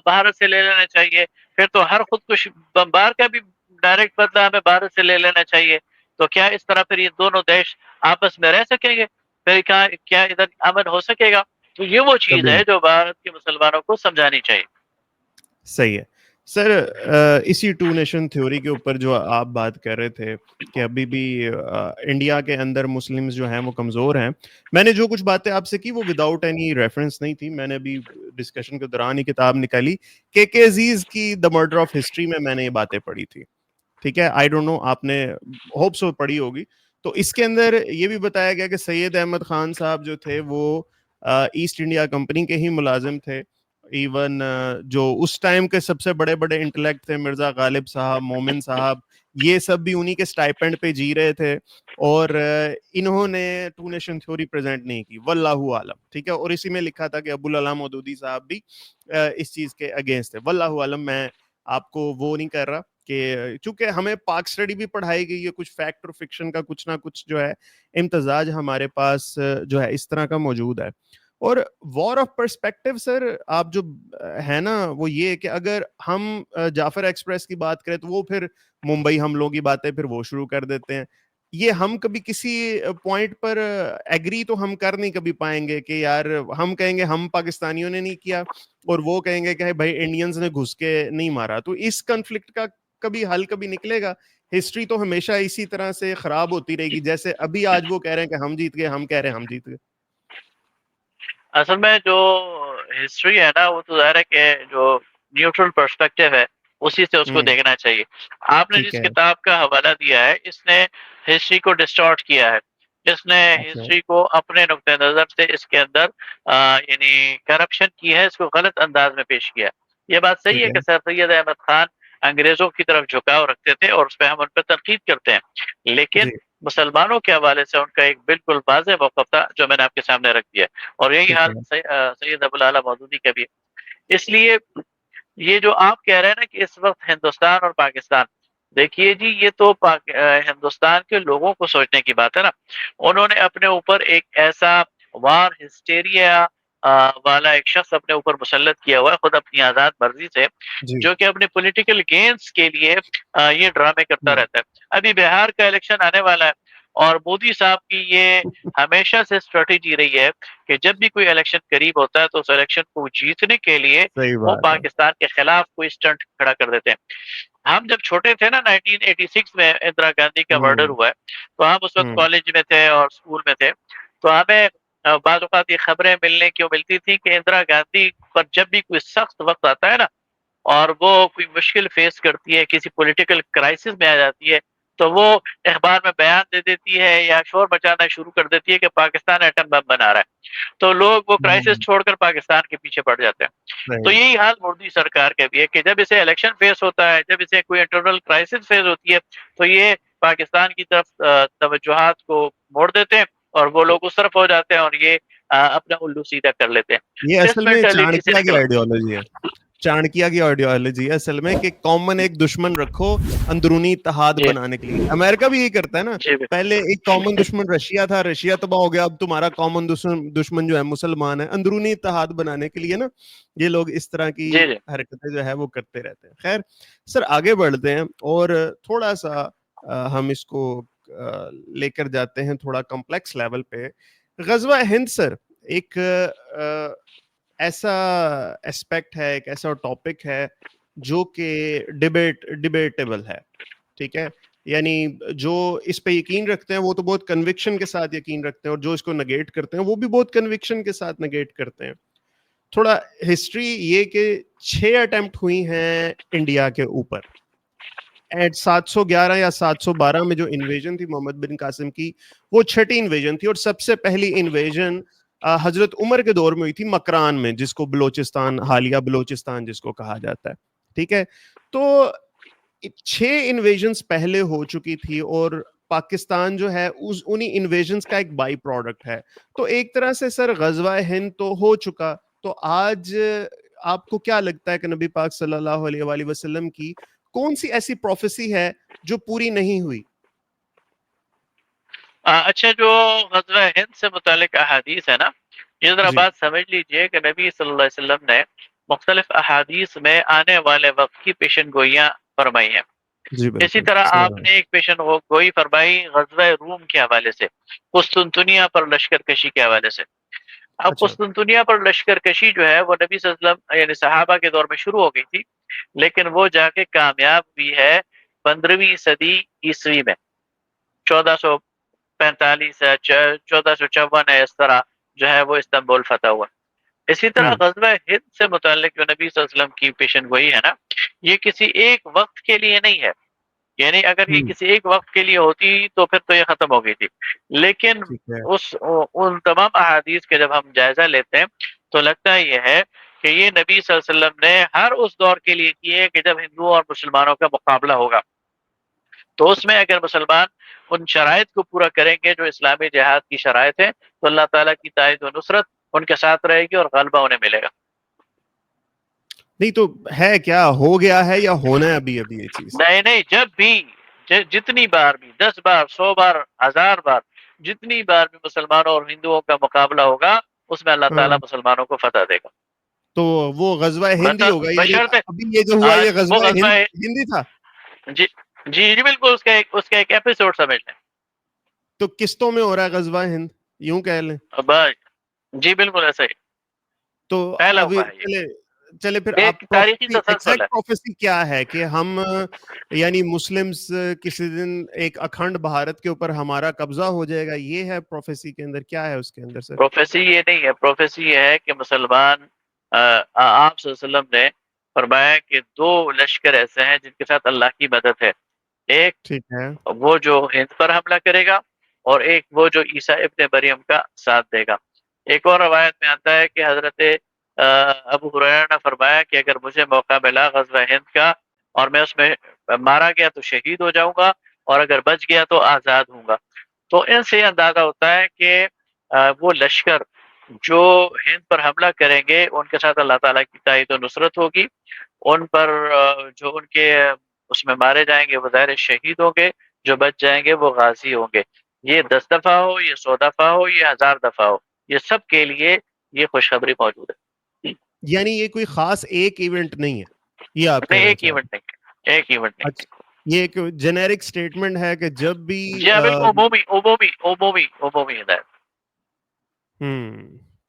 بھارت سے لے لینا چاہیے. پھر تو ہر خودکش بمبار کا بھی ڈائریکٹ بدلہ ہمیں بھارت سے لے لینا چاہیے. تو کیا اس طرح پھر یہ دونوں دیش آپس میں رہ سکیں گے؟ پھر کیا ادھر امن ہو سکے گا؟ تو یہ وہ چیز کبھی ہے نہیں. جو بھارت کے مسلمانوں کو سمجھانی چاہیے. صحیح ہے سر. اسی ٹو نیشن تھیوری کے اوپر جو آپ بات کر رہے تھے کہ ابھی بھی انڈیا کے اندر مسلمز جو ہیں وہ کمزور ہیں. میں نے جو کچھ باتیں آپ سے کی وہ وداؤٹ اینی ریفرنس نہیں تھی. میں نے ابھی ڈسکشن کے دوران ہی کتاب نکالی کہ عزیز کی دا مرڈر آف ہسٹری میں نے یہ باتیں پڑھی تھی. ٹھیک ہے, آئی ڈونٹ نو آپ نے ہوپ سو پڑھی ہوگی. تو اس کے اندر یہ بھی بتایا گیا کہ سید احمد خان صاحب جو تھے وہ ایسٹ انڈیا کمپنی کے ہی ملازم تھے. ایون جو اس ٹائم کے سب سے بڑے بڑے انٹلیکٹ تھے, مرزا غالب صاحب, مومن صاحب, یہ سب بھی انہی کے سٹائپنڈ پہ جی رہے تھے. اور انہوں نے ٹو نیشن تھیوری پریزنٹ نہیں کی, واللہ عالم. ٹھیک ہے, اور اسی میں لکھا تھا کہ ابوالعلا مودودی صاحب بھی اس چیز کے اگینسٹ تھے. واللہ عالم, میں آپ کو وہ نہیں کر رہا کہ چونکہ ہمیں پاک اسٹڈی بھی پڑھائی گئی ہے, کچھ فیکٹ اور فکشن کا کچھ نہ کچھ جو ہے امتزاج ہمارے پاس جو ہے اس طرح کا موجود ہے. اور وار آف پرسپیکٹو سر, آپ جو ہے نا وہ یہ کہ اگر ہم جعفر ایکسپریس کی بات کریں تو وہ پھر ممبئی حملوں کی باتیں پھر وہ شروع کر دیتے ہیں. یہ ہم کبھی کسی پوائنٹ پر ایگری تو ہم کر نہیں کبھی پائیں گے کہ یار ہم کہیں گے ہم پاکستانیوں نے نہیں کیا اور وہ کہیں گے کہ بھائی انڈینز نے گھس کے نہیں مارا. تو اس کنفلکٹ کا کبھی حل کبھی نکلے گا؟ ہسٹری تو ہمیشہ اسی طرح سے خراب ہوتی رہے گی, جیسے ابھی آج وہ کہہ رہے ہیں کہ ہم جیت گئے, ہم کہہ رہے ہیں ہم جیت گئے. اصل میں جو ہسٹری ہے نا وہ تو ظاہر ہے کہ جو نیوٹرل پرسپیکٹو ہے اسی سے اس کو دیکھنا چاہیے. آپ نے ٹھیک جس ہے. کتاب کا حوالہ دیا ہے اس نے ہسٹری کو ڈسٹارٹ کیا ہے. اس نے اچھا. ہسٹری کو اپنے نقطۂ نظر سے اس کے اندر یعنی کرپشن کی ہے, اس کو غلط انداز میں پیش کیا. یہ بات صحیح ٹھیک ہے ہے. کہ سر سید احمد خان انگریزوں کی طرف جھکاؤ رکھتے تھے اور اس پہ ہم ان پہ تنقید کرتے ہیں, لیکن جی. مسلمانوں کے حوالے سے ان کا ایک بالکل واضح موقف تھا جو میں نے آپ کے سامنے رکھ دیا. اور یہی ٹھیک حال ہے. سید ابوالعلا مودودی کا بھی ہے. اس لیے یہ جو آپ کہہ رہے ہیں نا کہ اس وقت ہندوستان اور پاکستان, دیکھیے جی یہ تو ہندوستان کے لوگوں کو سوچنے کی بات ہے نا. انہوں نے اپنے اوپر ایک ایسا وار ہسٹیریا والا ایک شخص اپنے اوپر مسلط کیا ہوا ہے خود اپنی آزاد مرضی سے, جی. جو کہ اپنے پولیٹیکل گینز کے لیے یہ ڈرامے کرتا رہتا ہے. ابھی بہار کا الیکشن آنے والا ہے اور مودی صاحب کی یہ ہمیشہ سے اسٹریٹجی رہی ہے کہ جب بھی کوئی الیکشن قریب ہوتا ہے تو اس الیکشن کو جیتنے کے لیے صحیح وہ بات ہے. پاکستان کے خلاف کوئی اسٹنٹ کھڑا کر دیتے ہیں. ہم جب چھوٹے تھے نا 1986 میں اندرا گاندھی کا مرڈر ہوا ہے, تو ہم اس وقت کالج میں تھے اور اسکول میں تھے. تو ہمیں بعض اوقات یہ خبریں ملنے کیوں ملتی تھی کہ اندرا گاندھی پر جب بھی کوئی سخت وقت آتا ہے نا اور وہ کوئی مشکل فیس کرتی ہے, کسی پولیٹیکل کرائسس میں آ جاتی ہے, تو وہ اخبار میں بیان دے دیتی ہے یا شور مچانا شروع کر دیتی ہے کہ پاکستان ایٹم بم بنا رہا ہے. تو لوگ وہ کرائسس چھوڑ کر پاکستان کے پیچھے پڑ جاتے ہیں. تو صحیح. یہی حال مودی سرکار کا بھی ہے کہ جب اسے الیکشن فیس ہوتا ہے, جب اسے کوئی انٹرنل کرائسس فیس ہوتی ہے, تو یہ پاکستان کی طرف توجہات کو موڑ دیتے ہیں اور وہ لوگ اس طرف ہو جاتے ہیں اور یہ اپنا الو سیدھا کر لیتے ہیں. یہ اس اصل میں مینٹلٹی سے چانکیہ کی نکل آئیڈیالوجی ہے. چانکیہ کی آئیڈیالوجی ہے اصل میں کہ کامن ایک دشمن رکھو اندرونی اتحاد جی بنانے کے لیے. امریکہ بھی یہی کرتا ہے نا. جی پہلے ایک کامن دشمن رشیا تھا, رشیا تباہ ہو گیا, اب تمہارا کامن دشمن جو ہے مسلمان ہے. اندرونی اتحاد بنانے کے لیے نا یہ لوگ اس طرح کی جی جی حرکتیں جو ہے وہ کرتے رہتے ہیں. خیر سر آگے بڑھتے ہیں اور تھوڑا سا ہم اس کو لے کر جاتے ہیں تھوڑا کمپلیکس لیول پہ. غزوہ ہند سر ایک ایسا اسپیکٹ ہے, ایک ایسا ٹاپک ہے جو کہ ڈیبیٹیبل ہے. ٹھیک ہے, یعنی جو اس پہ یقین رکھتے ہیں وہ تو بہت کنوکشن کے ساتھ یقین رکھتے ہیں, اور جو اس کو نگیٹ کرتے ہیں وہ بھی بہت کنوکشن کے ساتھ نگیٹ کرتے ہیں. تھوڑا ہسٹری یہ کہ 6 اٹیمپٹ ہوئی ہیں انڈیا کے اوپر. 711 یا 712 میں جو انویژن تھی محمد بن قاسم کی, وہ چھٹی انویژن تھی, اور سب سے پہلی انویژن حضرت عمر کے دور میں ہوئی تھی مکران میں, جس کو بلوچستان, حالیہ بلوچستان جس کو کہا جاتا ہے. ٹھیک ہے, تو 6 انویژنز پہلے ہو چکی تھی اور پاکستان جو ہے انہی انویژنز کا ایک بائی پروڈکٹ ہے. تو ایک طرح سے سر غزوہ ہند تو ہو چکا, تو آج آپ کو کیا لگتا ہے کہ نبی پاک صلی اللہ علیہ وآلہ وسلم کی کون سی ایسی پروفیسی ہے جو پوری نہیں ہوئی؟ اچھا، جو غزوہ ہند سے متعلق احادیث ہے نا، یہ ذرا جی بات سمجھ لیجئے کہ نبی صلی اللہ علیہ وسلم نے مختلف احادیث میں آنے والے وقت کی پیشن گوئیاں فرمائی ہیں. جی اسی بالکل طرح صحیح آپ نے ایک پیشن گوئی فرمائی غزوہ روم کے حوالے سے، قسطنطنیہ پر لشکر کشی کے حوالے سے. اب اچھا. قسطنطنیہ پر لشکر کشی جو ہے وہ نبی صلی اللہ علیہ وسلم یعنی صحابہ کے دور میں شروع ہو گئی تھی، لیکن وہ جا کے کامیاب بھی ہے 15ویں صدی عیسوی میں، 1445 ہے، 1454 ہے، اس طرح جو ہے وہ استنبول فتح ہوا. اسی طرح ہوں غزوہ ہند سے متعلق جو نبی صلی اللہ علیہ وسلم کی پیشن گوئی ہے نا، یہ کسی ایک وقت کے لیے نہیں ہے. یعنی اگر یہ ہوں کسی ایک وقت کے لیے ہوتی تو پھر تو یہ ختم ہو گئی تھی، لیکن ٹھیک ہے. ان تمام احادیث کے جب ہم جائزہ لیتے ہیں تو لگتا یہ ہے کہ یہ نبی صلی اللہ علیہ وسلم نے ہر اس دور کے لیے کی ہے کہ جب ہندوؤں اور مسلمانوں کا مقابلہ ہوگا، تو اس میں اگر مسلمان ان شرائط کو پورا کریں گے جو اسلامی جہاد کی شرائط ہیں، تو اللہ تعالیٰ کی تائید و نصرت ان کے ساتھ رہے گی اور غلبہ انہیں ملے گا. نہیں تو ہے کیا ہو گیا ہے یا ہونا ہے ابھی ابھی یہ چیز؟ نہیں نہیں، جب بھی جتنی بار بھی 10 بار 100 بار 1000 بار جتنی بار بھی مسلمانوں اور ہندوؤں کا مقابلہ ہوگا، اس میں اللہ تعالیٰ ہاں مسلمانوں کو فتح دے گا. تو وہ غزوہ ہند ہی ہوگا, یعنی بشرط ابھی یہ جو ہوا یہ وہ غزوہ غزوہ ہند ہے. ہندی تھا. جی جی بالکل، اس کا ایک ایپیسوڈ سمجھ لیں. تو قسطوں میں ہو رہا ہے غزوہ ہند, یوں کہہ لیں. جی بالکل ایسا ہی تو پھیلا ابھی ہوا ہے. یہ چلے پھر ایک آپ تاریخی پروفیسی, تسلسل ہے. ایگزیکٹ پروفیسی کیا ہے کہ ہم یعنی مسلمز کسی دن ایک اکھنڈ بھارت کے اوپر ہمارا قبضہ ہو جائے گا, یہ ہے پروفیسی کے اندر, کیا ہے اس کے اندر سر؟ پروفیسی یہ نہیں ہے، پروفیسی یہ ہے کہ مسلمان آپ صلی اللہ علیہ وسلم نے فرمایا کہ 2 لشکر ایسے ہیں جن کے ساتھ اللہ کی مدد ہے. ایک ٹھیک ہے. وہ جو ہند پر حملہ کرے گا، اور ایک وہ جو عیسیٰ ابن مریم کا ساتھ دے گا. ایک اور روایت میں آتا ہے کہ حضرت ابو ہریرہ نے فرمایا کہ اگر مجھے موقع ملا غزوہ ہند کا اور میں اس میں مارا گیا تو شہید ہو جاؤں گا، اور اگر بچ گیا تو آزاد ہوں گا. تو ان سے یہ اندازہ ہوتا ہے کہ وہ لشکر جو ہند پر حملہ کریں گے ان کے ساتھ اللہ تعالیٰ کی تائید و نصرت ہوگی. ان پر جو ان کے اس میں مارے جائیں گے وہ ظاہر شہید ہوں گے، جو بچ جائیں گے وہ غازی ہوں گے. یہ 10 دفعہ ہو، یہ 100 دفعہ ہو، یہ 1000 دفعہ ہو، یہ سب کے لیے یہ خوشخبری موجود ہے. یعنی یہ کوئی خاص ایک ایونٹ نہیں ہے, یہ آپ نہیں، کہنا ایک چاہ رہے ایونٹ ہیں؟ نہیں، ایک ایونٹ نہیں. اچھا, یہ ایک جنیرک سٹیٹمنٹ ہے کہ جب بھی جی ہاں بالکل، عمومی ہدایت.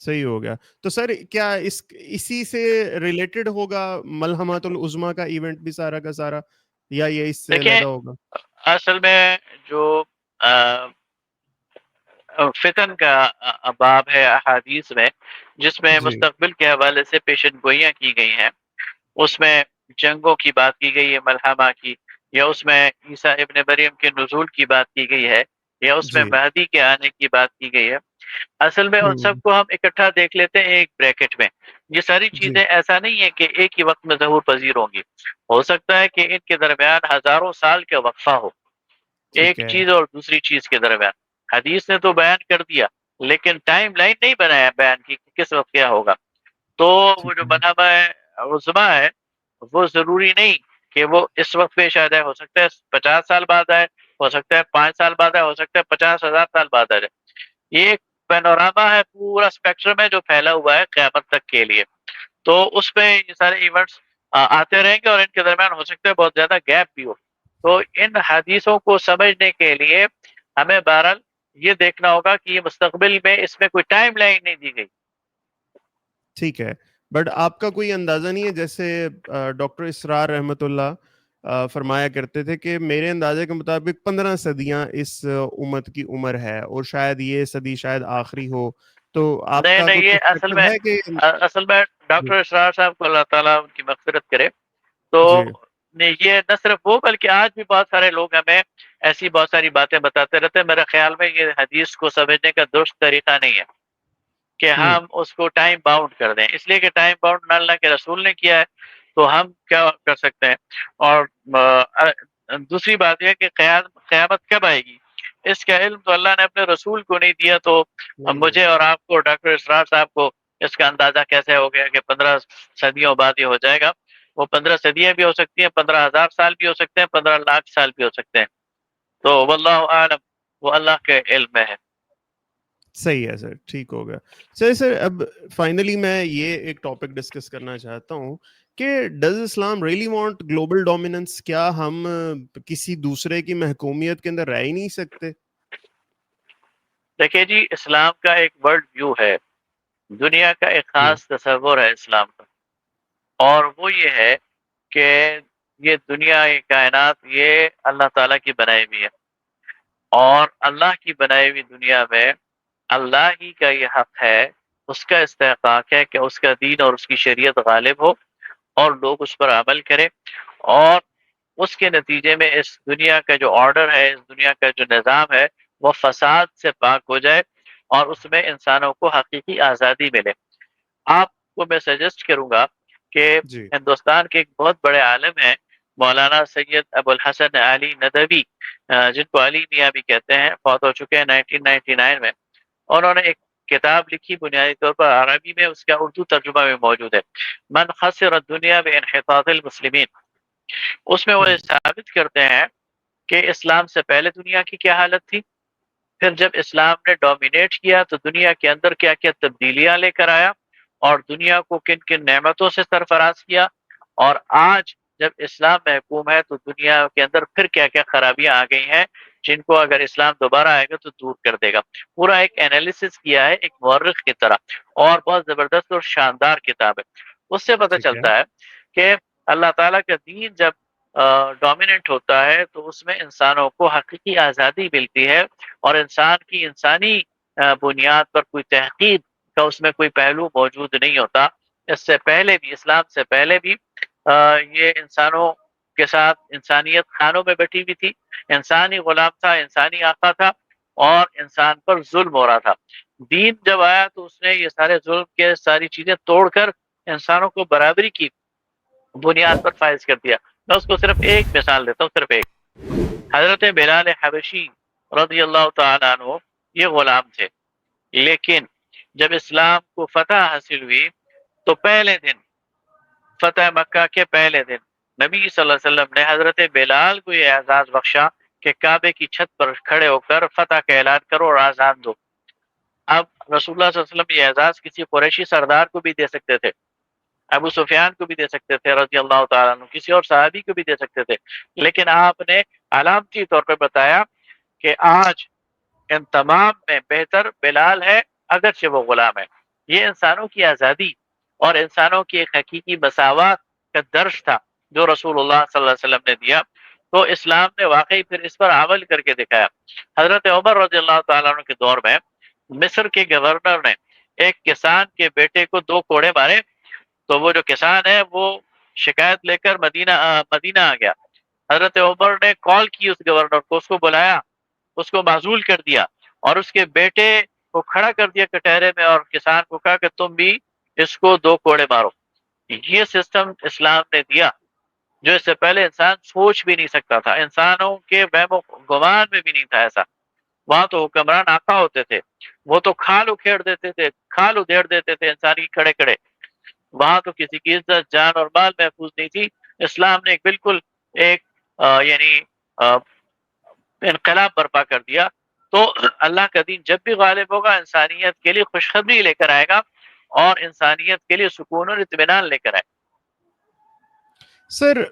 صحیح ہو گیا. تو سر کیا اسی سے ریلیٹڈ ہوگا ملحمۃ العظمیٰ کا ایونٹ بھی سارا کا سارا, یا یہ اس سے دیکھیں علیحدہ ہوگا؟ اصل میں جو فتن کا باب ہے احادیث میں، جس میں جی مستقبل کے حوالے سے پیشن گوئیاں کی گئی ہیں، اس میں جنگوں کی بات کی گئی ہے، ملحمہ کی، یا اس میں عیسیٰ ابن مریم کے نزول کی بات کی گئی ہے، یا اس میں جی. مہدی کے آنے کی بات کی گئی ہے. اصل میں ان سب کو ہم اکٹھا دیکھ لیتے ہیں ایک بریکٹ میں. یہ ساری جی چیزیں ایسا نہیں ہے کہ ایک ہی وقت میں ظہور پذیر ہوں گی. ہو سکتا ہے کہ ان کے درمیان ہزاروں سال کا وقفہ ہو، ٹھیک ایک ہے. چیز اور دوسری چیز کے درمیان. حدیث نے تو بیان کر دیا، لیکن ٹائم لائن نہیں بنایا بیان کی کہ کس وقت کیا ہوگا. تو وہ ٹھیک جو ہے. مذہب عظمیٰ ہے وہ ضروری نہیں کہ وہ اس وقت پیش آ جائے. ہو سکتا ہے 50 سال بعد آئے، ہو سکتا ہے 5 سال بعد آئے، ہو سکتا ہے 50,000 سال بعد آ جائے. یہ ایک پینوراما ہے، پورا اسپیکٹرم ہے جو پھیلا ہوا ہے قیامت تک کے لیے. تو اس پہ یہ سارے ایونٹس آتے رہیں گے، اور ان کے درمیان ہو سکتا ہے بہت زیادہ گیپ بھی ہو. تو ان حدیثوں کو سمجھنے کے لیے ہمیں بہرحال یہ دیکھنا ہوگا کہ یہ مستقبل میں اس میں کوئی ٹائم لائن نہیں دی گئی. ٹھیک ہے. بٹ آپ کا کوئی اندازہ نہیں ہے, جیسے ڈاکٹر اسرار رحمت اللہ فرمایا کرتے تھے کہ میرے اندازے کے مطابق 15 صدیاں اس امت کی عمر ہے, اور شاید یہ صدی شاید آخری ہو. تو آپ نہیں کا نہیں، کوئی یہ پرسپیکٹو ہے کہ؟ اصل میں جی ڈاکٹر اسرار صاحب کو اللہ تعالیٰ ان کی مغفرت کرے. تو جی یہ نہ صرف وہ بلکہ آج بھی بہت سارے لوگ ہمیں ایسی بہت ساری باتیں بتاتے رہتے ہیں. میرے خیال میں یہ حدیث کو سمجھنے کا درست طریقہ نہیں ہے کہ ہوں ہم اس کو ٹائم باؤنڈ کر دیں، اس لیے کہ ٹائم باؤنڈ نہ اللہ کے رسول نے کیا ہے تو ہم کیا کر سکتے ہیں. اور دوسری بات یہ کہ قیامت کب آئے گی اس کا علم تو اللہ نے اپنے رسول کو نہیں دیا، تو مجھے اور آپ کو، ڈاکٹر اسرار صاحب کو اس کا اندازہ کیسے ہو گیا کہ 15 صدیوں بعد یہ ہو جائے گا؟ وہ 15 صدیاں بھی ہو سکتی ہیں، 15,000 سال بھی ہو سکتے ہیں، 15 لاکھ سال بھی ہو سکتے ہیں، تو واللہ عالم، وہ اللہ کے علم میں ہے۔ صحیح ہے سر، ٹھیک ہو گیا سر اب فائنلی میں یہ ایک ٹاپک ڈسکس کرنا چاہتا ہوں کہ does Islam really want global dominance? کیا ہم کسی دوسرے کی محکومیت کے اندر رہ ہی نہیں سکتے؟ دیکھیے جی، اسلام کا ایک ورلڈ ویو ہے، دنیا کا ایک خاص تصور ہے اسلام کا، اور وہ یہ ہے کہ یہ دنیا، یہ کائنات، یہ اللہ تعالیٰ کی بنائی ہوئی ہے، اور اللہ کی بنائی ہوئی دنیا میں اللہ ہی کا یہ حق ہے، اس کا استحقاق ہے کہ اس کا دین اور اس کی شریعت غالب ہو اور لوگ اس پر عمل کریں، اور اس کے نتیجے میں اس دنیا کا جو آرڈر ہے، اس دنیا کا جو نظام ہے، وہ فساد سے پاک ہو جائے اور اس میں انسانوں کو حقیقی آزادی ملے۔ آپ کو میں سجیسٹ کروں گا کہ جی ہندوستان کے ایک بہت بڑے عالم ہیں مولانا سید ابو الحسن علی ندوی، جن کو علی میاں بھی کہتے ہیں، فوت ہو چکے ہیں 1999 میں۔ انہوں نے ایک کتاب لکھی، بنیادی طور پر عربی میں، اس کا اردو ترجمہ میں موجود ہے، من خسر الدنیا بانحطاط المسلمین۔ اس میں وہ ثابت کرتے ہیں کہ اسلام سے پہلے دنیا کی کیا حالت تھی، پھر جب اسلام نے ڈومینیٹ کیا تو دنیا کے اندر کیا کیا تبدیلیاں لے کر آیا، اور دنیا کو کن کن نعمتوں سے سرفراز کیا، اور آج جب اسلام محکوم ہے تو دنیا کے اندر پھر کیا کیا خرابیاں آ گئی ہیں جن کو اگر اسلام دوبارہ آئے گا تو دور کر دے گا۔ پورا ایک انالیسس کیا ہے ایک مورخ کی طرح، اور بہت زبردست اور شاندار کتاب ہے۔ اس سے پتہ ٹھیک ہے چلتا ہے کہ اللہ تعالیٰ کا دین جب ڈومیننٹ ہوتا ہے تو اس میں انسانوں کو حقیقی آزادی ملتی ہے، اور انسان کی انسانی بنیاد پر کوئی تحقیر کا اس میں کوئی پہلو موجود نہیں ہوتا۔ اس سے پہلے بھی، اسلام سے پہلے بھی یہ انسانوں کے ساتھ انسانیت خانوں میں بیٹھی ہوئی تھی، انسانی غلام تھا، انسانی آقا تھا، اور انسان پر ظلم ہو رہا تھا۔ دین جب آیا تو اس نے یہ سارے ظلم کے ساری چیزیں توڑ کر انسانوں کو برابری کی بنیاد پر فائز کر دیا۔ میں اس کو صرف ایک مثال دیتا ہوں، صرف ایک۔ حضرت بلال حبشی رضی اللہ تعالیٰ عنہ یہ غلام تھے، لیکن جب اسلام کو فتح حاصل ہوئی تو پہلے دن، فتح مکہ کے پہلے دن، نبی صلی اللہ علیہ وسلم نے حضرت بلال کو یہ اعزاز بخشا کہ کعبے کی چھت پر کھڑے ہو کر فتح کا اعلان کرو اور آزان دو۔ اب رسول اللہ صلی اللہ علیہ وسلم یہ اعزاز کسی قریشی سردار کو بھی دے سکتے تھے، ابو سفیان کو بھی دے سکتے تھے رضی اللہ تعالیٰ عنہ، کسی اور صحابی کو بھی دے سکتے تھے، لیکن آپ نے علامتی طور پہ بتایا کہ آج ان تمام میں بہتر بلال ہے، اگرچہ وہ غلام ہے۔ یہ انسانوں کی آزادی اور انسانوں کی ایک حقیقی مساوات کا درس تھا جو رسول اللہ صلی اللہ علیہ وسلم نے دیا، تو اسلام نے واقعی پھر اس پر عمل کر کے دکھایا۔ حضرت عمر رضی اللہ تعالیٰ عنہ کے دور میں مصر کے گورنر نے ایک کسان کے بیٹے کو 2 کوڑے مارے، تو وہ جو کسان ہے وہ شکایت لے کر مدینہ آ گیا۔ حضرت عمر نے کال کی اس گورنر کو، اس کو بلایا، اس کو معزول کر دیا، اور اس کے بیٹے کو کھڑا کر دیا کٹہرے میں، اور کسان کو کہا کہ تم بھی اس کو 2 کوڑے مارو۔ یہ سسٹم اسلام نے دیا جو اس سے پہلے انسان سوچ بھی نہیں سکتا تھا، انسانوں کے وہم و گمان میں بھی نہیں تھا ایسا۔ وہاں تو حکمران آقا ہوتے تھے، وہ تو کھال اکھیڑ دیتے تھے، کھال ادھیڑ دیتے تھے انسان کی کھڑے کھڑے۔ وہاں تو کسی کی عزت، جان اور مال محفوظ نہیں تھی۔ اسلام نے بالکل ایک یعنی انقلاب برپا کر دیا۔ تو اللہ کا دین جب بھی غالب ہوگا انسانیت کے لیے خوشخبری لے کر آئے گا، اور انسانیت کے لیے سکون اور اطمینان لے کر آئے گا۔ سر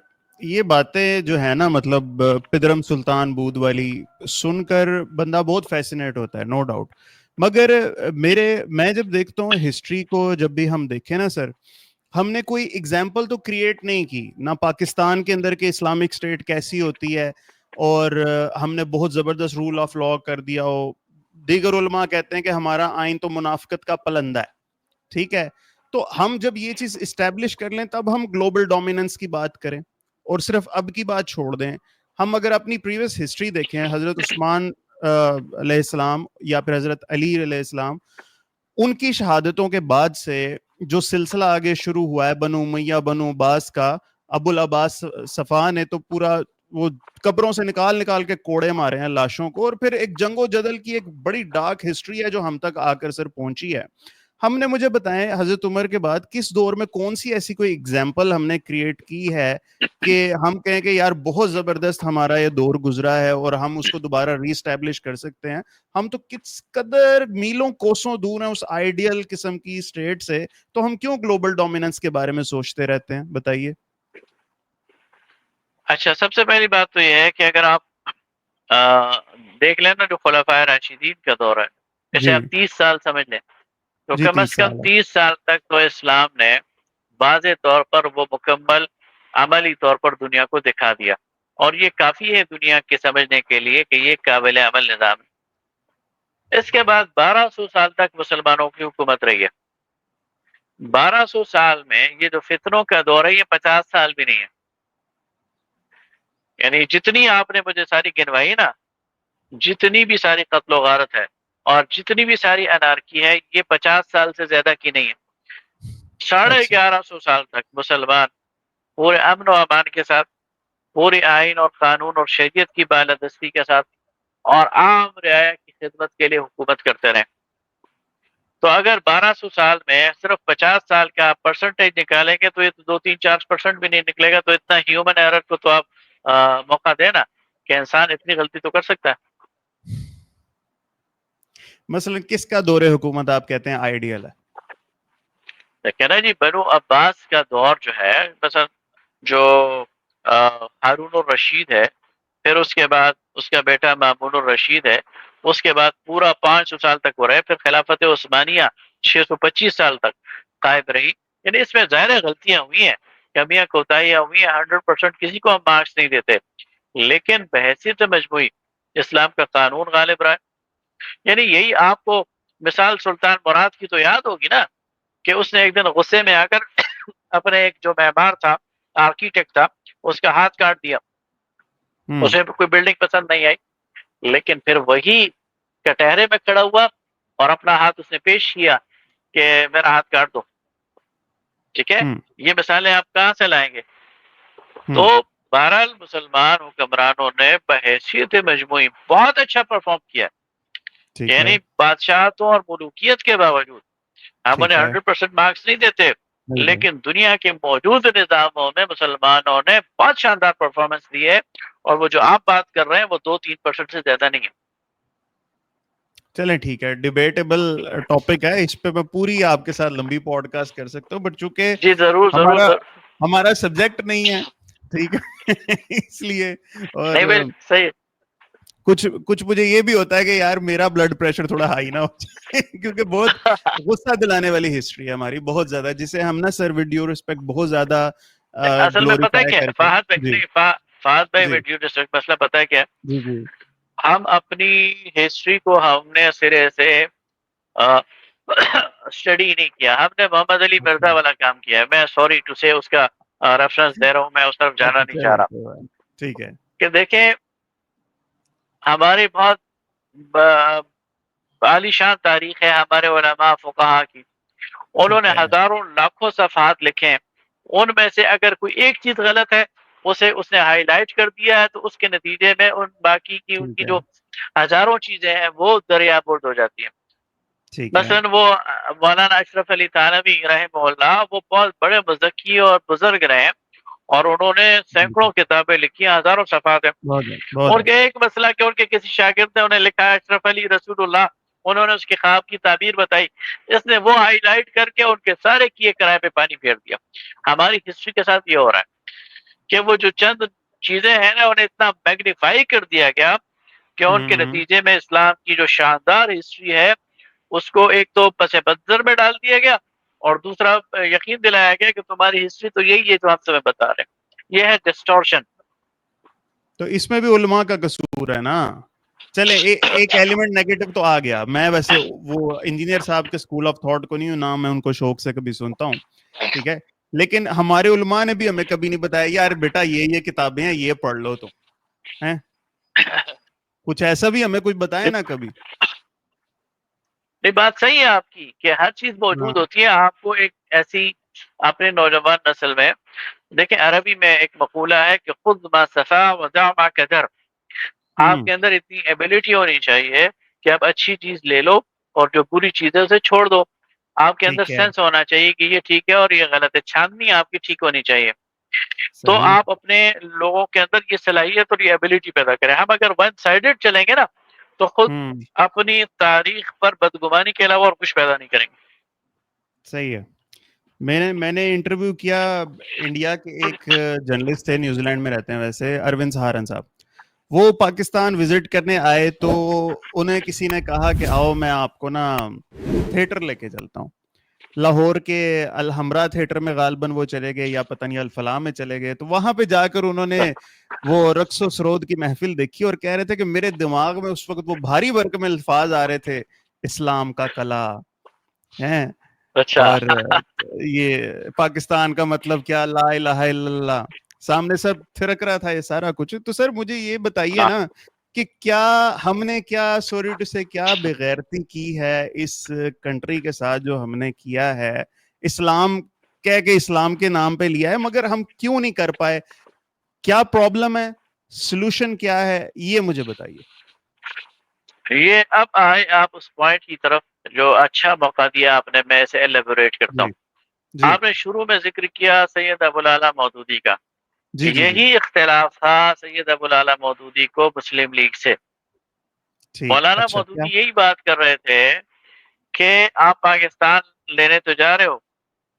یہ باتیں جو ہے نا، مطلب پدرم سلطان بود والی سن کر بندہ بہت فیسینیٹ ہوتا ہے، نو ڈاؤٹ، مگر میں جب دیکھتا ہوں ہسٹری کو، جب بھی ہم دیکھیں نا سر، ہم نے کوئی اگزامپل تو کریٹ نہیں کی، نہ پاکستان کے اندر کے اسلامک اسٹیٹ کیسی ہوتی ہے، اور ہم نے بہت زبردست رول آف لا کر دیا ہو۔ دیگر علماء کہتے ہیں کہ ہمارا آئین تو منافقت کا پلندہ ہے، ٹھیک ہے؟ تو ہم جب یہ چیز اسٹیبلش کر لیں تب ہم گلوبل ڈومیننس کی بات کریں، اور صرف اب کی بات چھوڑ دیں۔ ہم اگر اپنی پریویس ہسٹری دیکھیں، حضرت عثمان علیہ السلام یا پھر حضرت علی علیہ السلام، ان کی شہادتوں کے بعد سے جو سلسلہ آگے شروع ہوا ہے بنو امیہ بنو عباس کا، ابو العباس صفا نے تو پورا وہ قبروں سے نکال کے کوڑے مارے ہیں لاشوں کو, اور پھر ایک جنگ و جدل کی ایک بڑی ڈارک ہسٹری ہے جو ہم تک آ کر سر پہنچی ہے. ہم نے, مجھے بتائیں حضرت عمر کے بعد کس دور میں کون سی ایسی کوئی ایگزامپل ہم نے کریٹ کی ہے کہ ہم کہیں کہ یار بہت زبردست ہمارا یہ دور گزرا ہے اور ہم اس کو دوبارہ ری اسٹیبلش کر سکتے ہیں. ہم تو کس قدر میلوں کوسوں دور ہیں اس آئیڈیل قسم کی اسٹیٹ سے, تو ہم کیوں گلوبل ڈومیننس کے بارے میں سوچتے رہتے ہیں, بتائیے. اچھا, سب سے پہلی بات تو یہ ہے کہ اگر آپ دیکھ لیں نا جو خلفائے راشدین کا دور ہے, جیسے جی آپ 30 سال سمجھ لیں, تو جی کم 30 از کم سال ہے. 30 سال تک تو اسلام نے واضح طور پر وہ مکمل عملی طور پر دنیا کو دکھا دیا, اور یہ کافی ہے دنیا کے سمجھنے کے لیے کہ یہ قابل عمل نظام ہے. اس کے بعد 1200 سال تک مسلمانوں کی حکومت رہی ہے. 1200 سال میں یہ جو فتنوں کا دور ہے یہ 50 سال بھی نہیں ہے. یعنی جتنی آپ نے مجھے ساری گنوائی نا, جتنی بھی ساری قتل و غارت ہے اور جتنی بھی ساری انارکی ہے, یہ 50 سال سے زیادہ کی نہیں ہے. اچھا 1150 سال تک مسلمان پورے امن و امان کے ساتھ, پورے آئین اور قانون اور شریعت کی بالادستی کے ساتھ اور عام رعایا کی خدمت کے لیے حکومت کرتے رہے. تو اگر 1200 سال میں صرف 50 سال کا آپ پرسنٹیج نکالیں گے تو یہ تو 2-3-4% بھی نہیں نکلے گا. تو اتنا ہیومن ایرر کو تو آپ موقع دینا کہ انسان اتنی غلطی تو کر سکتا ہے. مثلا کس کا دور حکومت آپ کہتے ہیں آئیڈیل ہے؟ دیکھیں نا جی, بنو عباس کا دور جو ہے, مثلا جو ہارون الرشید ہے, پھر اس کے بعد اس کا بیٹا مامون الرشید ہے, اس کے بعد پورا 500 سال تک وہ رہے. پھر خلافت عثمانیہ 625 سال تک قائم رہی. یعنی اس میں ظاہر غلطیاں ہوئی ہیں, کمیاں کوتاہیاں ہوئی ہیں, 100% کسی کو ہم مارکس نہیں دیتے, لیکن بحیثیت مجموعی اسلام کا قانون غالب رہا ہے. یعنی یہی آپ کو مثال سلطان مراد کی تو یاد ہوگی نا, کہ اس نے ایک دن غصے میں آ کر اپنے ایک جو معمار تھا, آرکیٹیکٹ تھا, اس کا ہاتھ کاٹ دیا. اسے کوئی بلڈنگ پسند نہیں آئی, لیکن پھر وہی کٹہرے میں کھڑا ہوا اور اپنا ہاتھ اس نے پیش کیا کہ میرا ہاتھ کاٹ دو. ٹھیک ہے, یہ مثالیں آپ کہاں سے لائیں گے؟ تو بہرحال مسلمان حکمرانوں نے بحیثیت مجموعی بہت اچھا پرفارم کیا. ٹھیک ہے یعنی بادشاہتوں اور ملوکیت کے باوجود ہم انہیں 100% مارکس نہیں دیتے, لیکن دنیا کے موجود نظاموں میں مسلمانوں نے بہت شاندار پرفارمنس دی ہے, اور وہ جو آپ بات کر رہے ہیں وہ 2-3% سے زیادہ نہیں ہے. چلیں ٹھیک ہے, ڈیبیٹیبل ٹاپک ہے, اس پہ میں پوری آپ کے ساتھ لمبی پوڈ کاسٹ کر سکتا ہوں, بٹ چونکہ جی ضرور ضرور ضرور. ہمارا سبجیکٹ نہیں ہے, ٹھیک ہے اس لیے. اور نہیں بھائی صحیح. کچھ مجھے یہ بھی ہوتا ہے کہ یار میرا بلڈ پریشر تھوڑا ہائی نہ ہو جائے کیونکہ بہت غصہ دلانے والی ہسٹری ہے ہماری, بہت زیادہ, جسے ہم نا سر ود ڈیو رسپیکٹ بہت زیادہ اصل میں پتہ ہے گلوریفائی کیا کر کے. فہد بھائی, جی نہیں فہد بھائی, جی ویڈیو ڈسٹرکٹ مسئلہ پتہ ہے کیا, جی جی ہم اپنی ہسٹری کو ہم نے سرے سے اسٹڈی نہیں کیا. ہم نے محمد علی مرزا والا کام کیا ہے. میں سوری ٹو سے اس کا ریفرنس دے رہا ہوں, میں اس طرف جانا نہیں چاہ رہا. ٹھیک ہے کہ دیکھیں ہماری بہت عالیشان تاریخ ہے ہمارے علماء فقہا کی, انہوں ٹھیک نے ہے ہزاروں لاکھوں صفحات لکھے ہیں. ان میں سے اگر کوئی ایک چیز غلط ہے اسے اس نے ہائی لائٹ کر دیا ہے, تو اس کے نتیجے میں ان باقی کی ان ٹھیک کی ہے جو ہزاروں چیزیں ہیں وہ دریابرد ہو جاتی ہیں. ٹھیک ہے مثلا وہ مولانا اشرف علی تھانوی رحمہ اللہ, وہ بہت بڑے مزکی اور بزرگ رہے ہیں, اور انہوں نے سینکڑوں کتابیں لکھی ہیں, ہزاروں صفحات ہیں. بہت ان کے ایک مسئلہ کہ ان کے کسی شاگرد نے انہیں لکھا ہے اشرف علی رسول اللہ, انہوں نے اس کے خواب کی تعبیر بتائی, اس نے وہ ہائی لائٹ کر کے ان کے سارے کیے کرائے پہ پانی پھیر دیا. ہماری ہسٹری کے ساتھ یہ ہو رہا ہے کہ وہ جو چند چیزیں ہیں نا انہیں اتنا میگنیفائی کر دیا گیا کہ ان کے نتیجے میں اسلام کی جو شاندار ہسٹری ہے اس کو ایک تو پس منظر میں ڈال دیا گیا, اور دوسرا یقین دلایا گیا کہ تمہاری ہسٹری تو یہی ہے جو ہم تمہیں بتا رہے ہیں. یہ ہے ڈسٹورشن. تو اس میں بھی علماء کا قصور ہے نا. چلے ایک ایلیمنٹ نیگیٹو تو آ گیا. میں ویسے وہ انجینئر صاحب کے اسکول آف تھاٹ کو نہیں ہوں, نہ میں ان کو شوق سے کبھی سنتا ہوں, ٹھیک ہے, لیکن ہمارے علماء نے بھی ہمیں کبھی نہیں بتایا یار بیٹا یہ کتابیں ہیں یہ پڑھ لو تم ہیں, کچھ ایسا بھی ہمیں کچھ بتایا نا کبھی. یہ بات صحیح ہے آپ کی کہ ہر چیز موجود ہوتی ہے. آپ کو ایک ایسی اپنے نوجوان نسل میں دیکھیں عربی میں ایک مقولہ ہے کہ خذ ما صفا ودع ما قدر. آپ کے اندر اتنی ایبلٹی ہونی چاہیے کہ آپ اچھی چیز لے لو اور جو بری چیزیں اسے چھوڑ دو. آپ کے اندر ٹھیک ہے، سینس ہونا چاہیے کہ یہ ٹھیک ہے اور یہ غلط ہے. چھاننی آپ کی ٹھیک ہونی چاہیے. تو صحیح، آپ اپنے لوگوں کے اندر یہ صلاحیت اور یہ ایبلٹی پیدا کریں. ہم اگر ون سائیڈڈ چلیں گے نا تو خود اپنی تاریخ پر بدگمانی کے علاوہ اور کچھ پیدا نہیں کریں گے. صحیح ہے. میں نے انٹرویو کیا انڈیا کے ایک جرنلسٹ تھے، نیوزی لینڈ میں رہتے ہیں ویسے، اروند سہارن صاحب. وہ پاکستان وزٹ کرنے آئے تو انہیں کسی نے کہا کہ آؤ میں آپ کو نا تھیٹر لے کے چلتا ہوں. لاہور کے الحمرا تھیٹر میں غالباً وہ چلے گئے یا پتہ نہیں الفلاح میں چلے گئے. تو وہاں پہ جا کر انہوں نے وہ رقص و سرود کی محفل دیکھی اور کہہ رہے تھے کہ میرے دماغ میں اس وقت وہ بھاری برق میں الفاظ آ رہے تھے، اسلام کا کلا ہے اچھا. اور یہ پاکستان کا مطلب کیا، لا الہ الا اللہ، سامنے سب تھرک رہا تھا یہ سارا کچھ. تو سر مجھے یہ بتائیے ہاں. نا کہ کیا ہم نے کیا سوری ٹو سے کیا بغیرتی کی ہے اس کنٹری کے ساتھ جو ہم نے کیا ہے، اسلام کہہ کے اسلام کے نام پہ لیا ہے، مگر ہم کیوں نہیں کر پائے؟ کیا پرابلم ہے؟ سلوشن کیا ہے؟ یہ مجھے بتائیے. یہ اب آئے آپ اس پوائنٹ کی طرف جو اچھا موقع دیا آپ نے. میں اسے ایلیبوریٹ کرتا جی ہوں. جی آپ نے شروع میں ذکر کیا سید ابوالعلا مودودی کا. جی جی جی یہی اختلاف تھا سید ابوالعلا مودودی کو مسلم لیگ سے. ٹھیک. مولانا اچھا کیا؟ مودودی یہی بات کر رہے تھے کہ آپ پاکستان لینے تو جا رہے ہو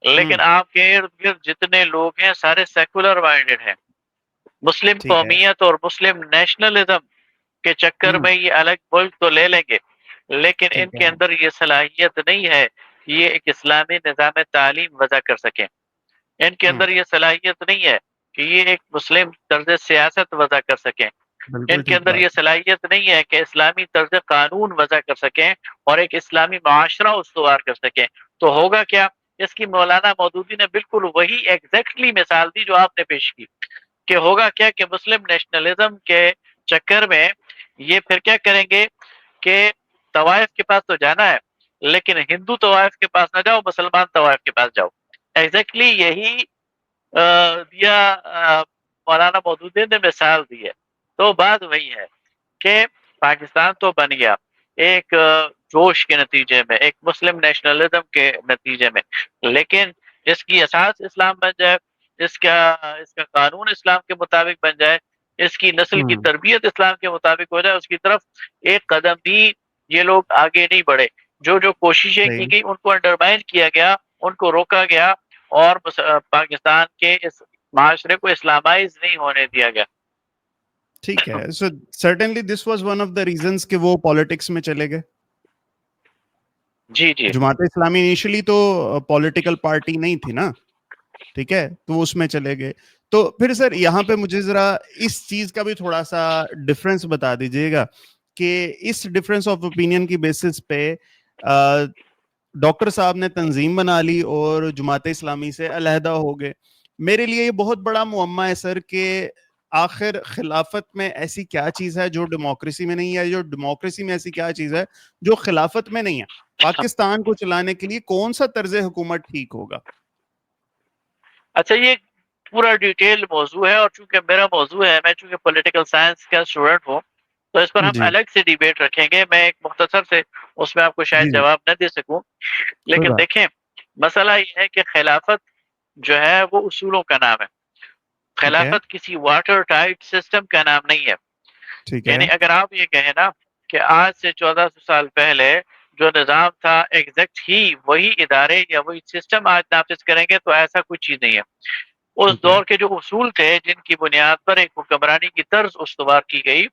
لیکن آپ کے ارد گرد جتنے لوگ ہیں سارے سیکولر مائنڈڈ ہیں. مسلم ٹھیک ہے. قومیت اور مسلم نیشنلزم کے چکر میں یہ الگ ملک تو لے لیں گے لیکن ان ٹھیک کے ہے. اندر یہ صلاحیت نہیں ہے کہ یہ ایک اسلامی نظام تعلیم وضع کر سکیں. ان کے اندر یہ صلاحیت نہیں ہے کہ یہ ایک مسلم طرز سیاست وضع کر سکیں. ان بالکل کے ٹھیک اندر بات. یہ صلاحیت نہیں ہے کہ اسلامی طرز قانون وضع کر سکیں اور ایک اسلامی معاشرہ استوار کر سکیں. تو ہوگا کیا؟ اس کی مولانا مودودی نے بالکل وہی ایگزیکٹلی مثال دی جو آپ نے پیش کی کہ ہوگا کیا کہ مسلم نیشنلزم کے چکر میں یہ پھر کیا کریں گے کہ طوائف کے پاس تو جانا ہے لیکن ہندو طوائف کے پاس نہ جاؤ، مسلمان طوائف کے پاس جاؤ. ایگزیکٹلی یہی دیا مولانا مودودی نے مثال دی ہے. تو بات وہی ہے کہ پاکستان تو بن گیا ایک جوش کے نتیجے میں، ایک مسلم نیشنلزم کے نتیجے میں، لیکن اس کی اساس اسلام بن جائے، اس کا قانون اسلام کے مطابق بن جائے، اس کی نسل کی تربیت اسلام کے مطابق ہو جائے، اس کی طرف ایک قدم بھی یہ لوگ آگے نہیں بڑھے. جو کوششیں کی صحیح. گئی ان کو انڈرمائن کیا گیا، ان کو روکا گیا اور پاکستان کے اس معاشرے کو اسلامائز نہیں ہونے دیا گیا. ٹھیک ہے. So certainly this was one of the reasons کہ وہ پالیٹکس میں چلے گئے. جی جی جماعت اسلامی انیشلی تو پولیٹیکل پارٹی نہیں تھی نا، ٹھیک ہے، تو اس میں چلے گئے. تو پھر سر یہاں پہ مجھے ذرا اس چیز کا بھی تھوڑا سا ڈفرنس بتا دیجئے گا کہ اس ڈفرنس آف اوپینین کی بیسس پہ ڈاکٹر صاحب نے تنظیم بنا لی اور جماعت اسلامی سے علیحدہ ہو گئے. میرے لیے یہ بہت بڑا معمہ ہے سر کہ آخر خلافت میں ایسی کیا چیز ہے جو ڈیموکریسی میں نہیں ہے، جو ڈیموکریسی میں ایسی کیا چیز ہے جو خلافت میں نہیں ہے. پاکستان کو چلانے کے لیے کون سا طرز حکومت ٹھیک ہوگا؟ اچھا یہ پورا ڈیٹیل موضوع ہے اور چونکہ میرا موضوع ہے، میں چونکہ پولیٹیکل سائنس کا اسٹوڈنٹ ہوں تو اس پر ہم جی الگ سے ڈیبیٹ رکھیں گے. میں ایک مختصر سے اس میں آپ کو جی شاید جی جواب نہ دے سکوں کوئی لیکن بات. دیکھیں مسئلہ یہ ہے کہ خلافت جو ہے وہ اصولوں کا نام ہے. ٹھیک ہے. خلافت کسی واٹر ٹائٹ سسٹم کا نام نہیں ہے. ٹھیک ہے. یعنی اگر آپ یہ کہیں نا کہ آج سے 1400 سال پہلے جو نظام تھا ایگزیکٹ ہی وہی ادارے یا وہی سسٹم آج نافذ کریں گے تو ایسا کچھ چیز نہیں ہے. اس ٹھیک ہے. دور کے جو اصول تھے جن کی بنیاد پر ایک حکمرانی کی طرز استوار کی گئی،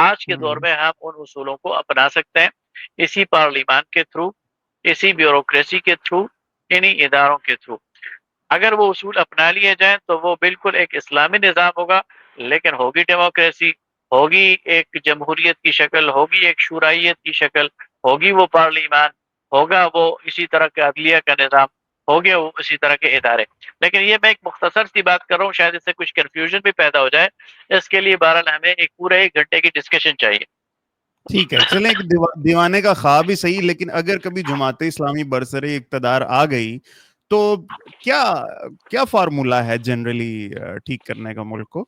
آج کے دور میں ہم ان اصولوں کو اپنا سکتے ہیں اسی پارلیمان کے تھرو، اسی بیوروکریسی کے تھرو، انہی اداروں کے تھرو. اگر وہ اصول اپنا لیے جائیں تو وہ بالکل ایک اسلامی نظام ہوگا لیکن ہوگی ڈیموکریسی، ہوگی ایک جمہوریت کی شکل، ہوگی ایک شورائیت کی شکل، ہوگی وہ پارلیمان، ہوگا وہ اسی طرح کا عدلیہ کا نظام، ہو گیا وہ اسی طرح کے ادارے. لیکن یہ میں ایک مختصر سی بات کر رہا ہوں، شاید اس سے کچھ کنفیوژن بھی پیدا ہو جائے. اس کے لیے بہرحال ہمیں ایک پورے 1 گھنٹے کی ڈسکشن چاہیے. ٹھیک ہے. چلیں ایک دیوانے کا خواب ہی صحیح، لیکن اگر کبھی جماعت اسلامی برسر اقتدار آ گئی تو کیا کیا فارمولا ہے جنرلی ٹھیک کرنے کا ملک کو؟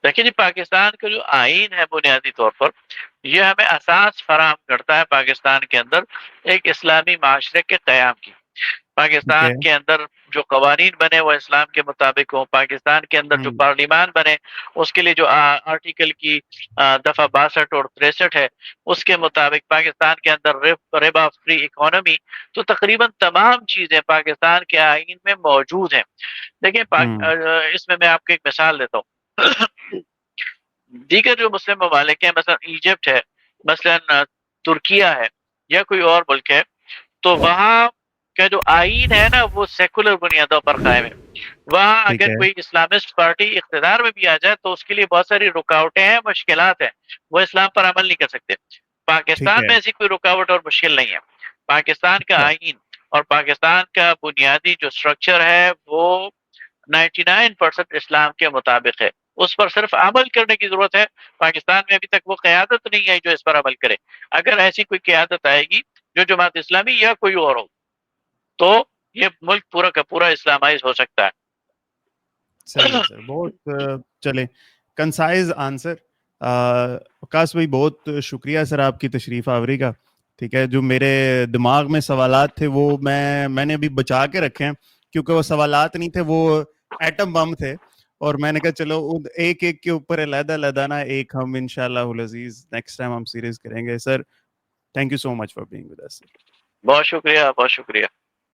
دیکھیے جی، پاکستان کا جو آئین ہے بنیادی طور پر یہ ہمیں اساس فراہم کرتا ہے پاکستان کے اندر ایک اسلامی معاشرے کے قیام کی. ٹھیک پاکستان ہے. کے اندر جو قوانین بنے وہ اسلام کے مطابق ہوں. پاکستان کے اندر جو پارلیمان بنے اس کے لیے جو آرٹیکل کی دفعہ 62 اور 63 ہے اس کے مطابق پاکستان کے اندر ربا فری اکانومی. تو تقریباً تمام چیزیں پاکستان کے آئین میں موجود ہیں. دیکھیں اس میں آپ کو ایک مثال دیتا ہوں. دیگر جو مسلم ممالک ہیں مثلا ایجپٹ ہے، مثلا ترکیہ ہے یا کوئی اور ملک ہے، تو وہاں کا جو آئین ہے نا وہ سیکولر بنیادوں پر قائم ہے. وہاں ٹھیک اگر ہے. کوئی اسلامسٹ پارٹی اقتدار میں بھی آ جائے تو اس کے لیے بہت ساری رکاوٹیں ہیں، مشکلات ہیں، وہ اسلام پر عمل نہیں کر سکتے. ٹھیک پاکستان ہے. میں ایسی کوئی رکاوٹ اور مشکل نہیں ہے. پاکستان کا اچھا. آئین اور پاکستان کا بنیادی جو سٹرکچر ہے وہ 99% اسلام کے مطابق ہے. اس پر صرف عمل کرنے کی ضرورت ہے. پاکستان میں ابھی تک وہ قیادت نہیں آئی جو اس پر عمل کرے. اگر ایسی کوئی قیادت آئے گی جو جماعت اسلامی یا کوئی اور ہو تو یہ ملک پورا کا پورا اسلامائز ہو سکتا ہے. صحیح ہے سر. بہت چلیں کنسائز آنسر. وقاص بھائی بہت شکریہ سر آپ کی تشریف آوری کا. ٹھیک ہے, جو میرے دماغ میں سوالات تھے وہ میں نے ابھی بچا کے رکھے ہیں, کیونکہ وہ سوالات نہیں تھے, وہ ایٹم بم تھے, اور میں نے کہا چلو ایک ایک کے اوپر علیحدہ علیحدہ نا ایک ہم انشاءاللہ العزیز نیکسٹ ٹائم ہم سیریز کریں گے. Sir thank you so much for being with us. بہت شکریہ, بہت شکریہ.